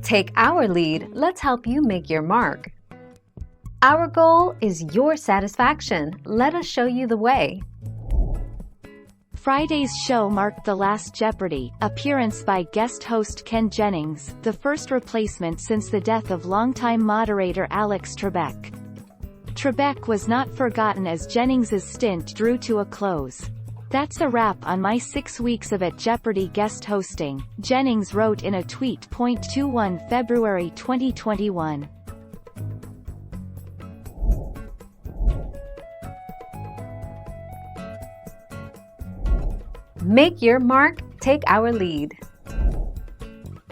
Take our lead, let's help you make your mark. Our goal is your satisfaction. Let us show you the way. Friday's show marked the last Jeopardy! Appearance by guest host Ken Jennings, the first replacement since the death of longtime moderator Alex Trebek. Trebek was not forgotten as Jennings's stint drew to a close. "That's a wrap on my 6 weeks of At Jeopardy guest hosting," Jennings wrote in a tweet. 21 February 2021. Make your mark, take our lead.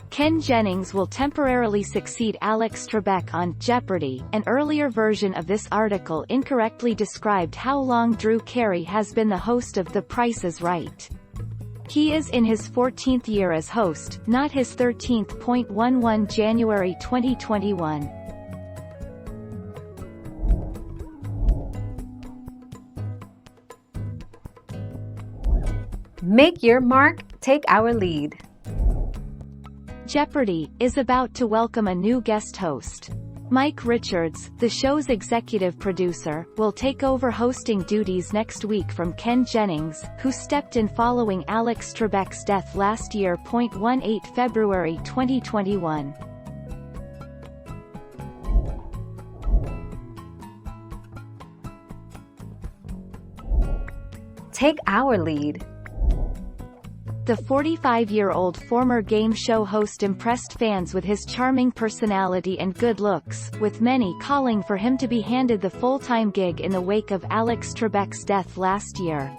Ken Jennings will temporarily succeed Alex Trebek on Jeopardy! An earlier version of this article incorrectly described how long Drew Carey has been the host of The Price is Right. He is in his 14th year as host, not his 13th. 11 January 2021. Make your mark, take our lead. Jeopardy! Is about to welcome a new guest host. Mike Richards, the show's executive producer, will take over hosting duties next week from Ken Jennings, who stepped in following Alex Trebek's death last year. 18 February 2021. Take our lead. The 45-year-old former game show host impressed fans with his charming personality and good looks, with many calling for him to be handed the full-time gig in the wake of Alex Trebek's death last year.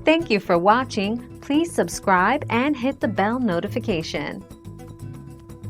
Thank you for watching. Please subscribe and hit the bell notification.